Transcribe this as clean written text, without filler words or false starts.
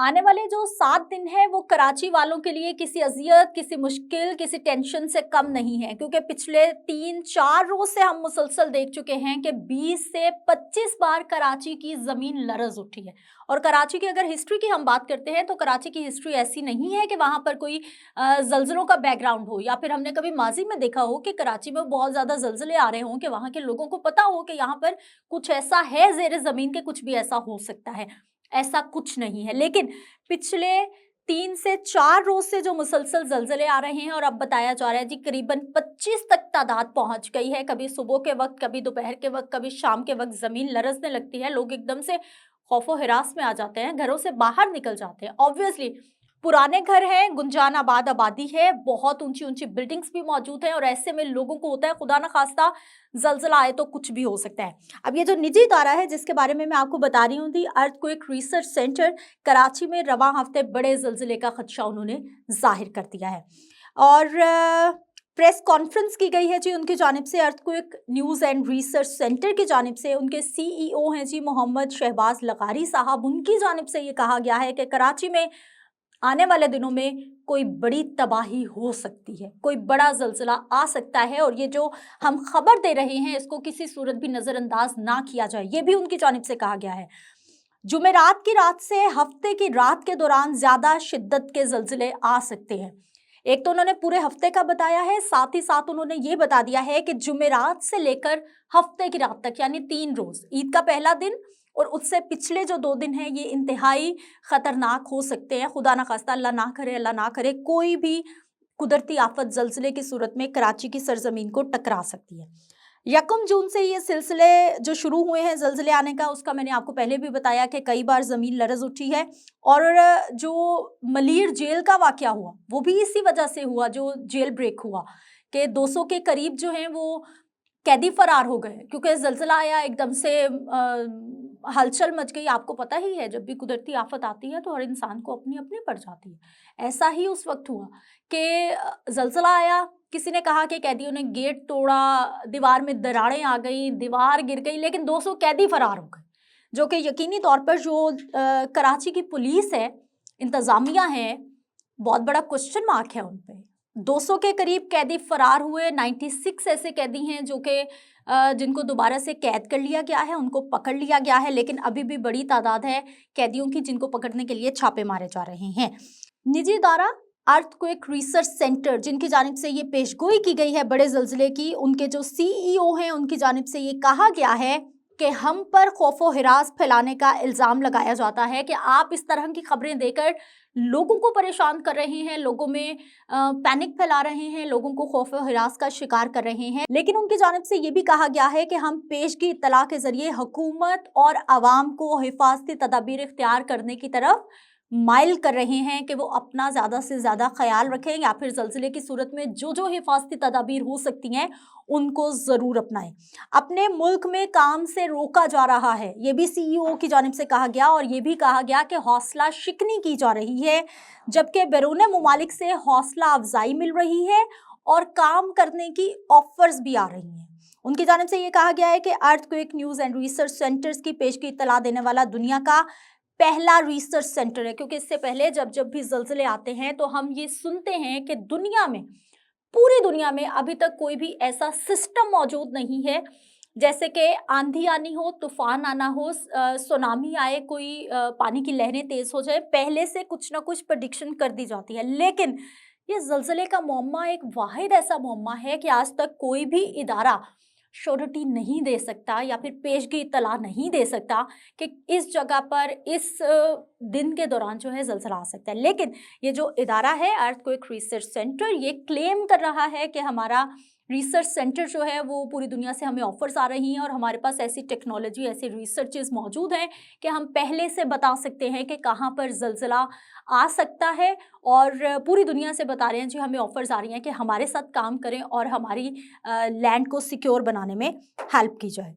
आने वाले जो 7 दिन हैं वो कराची वालों के लिए किसी अज़ियत, किसी मुश्किल, किसी टेंशन से कम नहीं है, क्योंकि पिछले 3-4 रोज़ से हम मुसलसल देख चुके हैं कि 20 से 25 बार कराची की ज़मीन लरज़ उठी है। और कराची की अगर हिस्ट्री की हम बात करते हैं तो कराची की हिस्ट्री ऐसी नहीं है कि वहाँ पर कोई ज़लज़लों का बैकग्राउंड हो, या फिर हमने कभी माज़ी में देखा हो कि कराची में बहुत ज़्यादा ज़लज़ले आ रहे हों कि वहाँ के लोगों को पता हो कि यहाँ पर कुछ ऐसा है ज़ेरे ज़मीन के कुछ भी ऐसा हो सकता है। ऐसा कुछ नहीं है। लेकिन पिछले 3 से 4 रोज़ से जो मुसलसल ज़लज़ले आ रहे हैं और अब बताया जा रहा है जी करीबन 25 तक तादाद पहुँच गई है। कभी सुबह के वक़्त, कभी दोपहर के वक़्त, कभी शाम के वक़्त ज़मीन लरज़ने लगती है। लोग एकदम से खौफ़-ओ-हिरास में आ जाते हैं, घरों से बाहर निकल जाते हैं। ऑब्वियसली पुराने घर हैं, गुंजान आबाद आबादी है, बहुत ऊँची-ऊँची बिल्डिंग्स भी मौजूद हैं और ऐसे में लोगों को होता है खुदा ना ख़ास्ता ज़लज़ला आए तो कुछ भी हो सकता है। अब ये जो निजी इदारा है जिसके बारे में मैं आपको बता रही हूँ, दी अर्थक्वेक रिसर्च सेंटर कराची में रवां हफ्ते बड़े ज़लज़ले का खदशा उन्होंने ज़ाहिर कर दिया है। और प्रेस कॉन्फ्रेंस की गई है जी उनकी जानिब से, earthquake news and research centre की जानिब से। उनके CEO हैं जी मोहम्मद शहबाज लगारी साहब। उनकी जानिब से ये कहा गया है कि कराची में आने वाले दिनों में कोई बड़ी तबाही हो सकती है, कोई बड़ा ज़लज़ला आ सकता है और ये जो हम खबर दे रहे हैं इसको किसी सूरत भी नज़रअंदाज ना किया जाए, ये भी उनकी जानिब से कहा गया है। जुमेरात की रात से हफ्ते की रात के दौरान ज़्यादा शिद्दत के ज़लज़ले आ सकते हैं। एक तो उन्होंने पूरे हफ्ते का बताया है, साथ ही साथ उन्होंने ये बता दिया है कि जुमेरात से लेकर हफ्ते की रात तक यानी 3 रोज़, ईद का पहला दिन और उससे पिछले जो 2 दिन हैं ये इंतहाई ख़तरनाक हो सकते हैं। खुदा ना ख़ास्ता, अल्लाह ना करे कोई भी कुदरती आफ़त ज़लज़ले की सूरत में कराची की सरज़मीन को टकरा सकती है। 1 जून से ये सिलसिले जो शुरू हुए हैं ज़लज़ले आने का, उसका मैंने आपको पहले भी बताया कि कई बार ज़मीन लरज़ उठी है। और जो मलीर जेल का वाक़या हुआ वो भी इसी वजह से हुआ, जो जेल ब्रेक हुआ कि 200 के करीब जो हैं वो कैदी फरार हो गए, क्योंकि ज़लज़ला आया एकदम से, हलचल मच गई। आपको पता ही है जब भी कुदरती आफ़त आती है तो हर इंसान को अपनी-अपनी पड़ जाती है। ऐसा ही उस वक़्त हुआ कि ज़लज़ला आया, किसी ने कहा कि कैदियों ने गेट तोड़ा, दीवार में दरारें आ गई, दीवार गिर गई, लेकिन 200 कैदी फरार हो गए, जो कि यकीनी तौर पर जो कराची की पुलिस है, इंतज़ामिया है, बहुत बड़ा क्वेश्चन मार्क है उन पे। 200 के करीब कैदी फरार हुए, 96 ऐसे कैदी हैं जो कि जिनको दोबारा से कैद कर लिया गया है, उनको पकड़ लिया गया है, लेकिन अभी भी बड़ी तादाद है कैदियों की जिनको पकड़ने के लिए छापे मारे जा रहे हैं। निजी इदारा अर्थक्वेक रिसर्च सेंटर जिनकी जानिब से ये पेशगोई की गई है बड़े ज़लज़ले की, उनके जो CEO हैं उनकी जानिब से ये कहा गया है कि हम पर खौफ़-ओ-हिरास फैलाने का इल्ज़ाम लगाया जाता है कि आप इस तरह की खबरें देकर लोगों को परेशान कर रहे हैं, लोगों में पैनिक फैला रहे हैं, लोगों को खौफ़-ओ-हिरास का शिकार कर रहे हैं। लेकिन उनकी जानिब से ये भी कहा गया है कि हम पेशगी इत्तला के ज़रिए हुकूमत और अवाम को हिफाजती तदाबीर इख्तियार करने की तरफ माइल कर रहे हैं कि वो अपना ज़्यादा से ज़्यादा ख़याल रखें, या फिर ज़लज़ले की सूरत में जो हिफाजती तदाबीर हो सकती हैं उनको ज़रूर अपनाएं। अपने मुल्क में काम से रोका जा रहा है, ये भी CEO की जानिब से कहा गया। और ये भी कहा गया कि हौसला शिकनी की जा रही है, जबकि बैरून मुमालिक से हौसला अफजाई मिल रही है और काम करने की ऑफर्स भी आ रही हैं। उनकी जानिब से ये कहा गया है कि earthquake news and research centres की पेशगी इत्तला देने वाला दुनिया का पहला रिसर्च सेंटर है, क्योंकि इससे पहले जब भी ज़लज़ले आते हैं तो हम ये सुनते हैं कि दुनिया में, पूरी दुनिया में अभी तक कोई भी ऐसा सिस्टम मौजूद नहीं है, जैसे कि आंधी आनी हो, तूफान आना हो, सुनामी आए, कोई पानी की लहरें तेज हो जाए, पहले से कुछ ना कुछ प्रेडिक्शन कर दी जाती है। लेकिन ये ज़लज़ले का मौम्मा एक वाहिद ऐसा मौम्मा है कि आज तक कोई भी इदारा श्योरिटी नहीं दे सकता या फिर पेशगी इत्तला नहीं दे सकता कि इस जगह पर इस दिन के दौरान जो है ज़लज़ला आ सकता है। लेकिन ये जो इदारा है अर्थक्वेक रिसर्च सेंटर, ये क्लेम कर रहा है कि हमारा रिसर्च सेंटर जो है वो पूरी दुनिया से हमें ऑफर्स आ रही हैं और हमारे पास ऐसी टेक्नोलॉजी, ऐसी रिसर्चेस मौजूद हैं कि हम पहले से बता सकते हैं कि कहाँ पर ज़लज़ला आ सकता है। और पूरी दुनिया से बता रहे हैं जी, हमें ऑफर्स आ रही हैं कि हमारे साथ काम करें और हमारी लैंड को सिक्योर बनाने में हेल्प की जाए।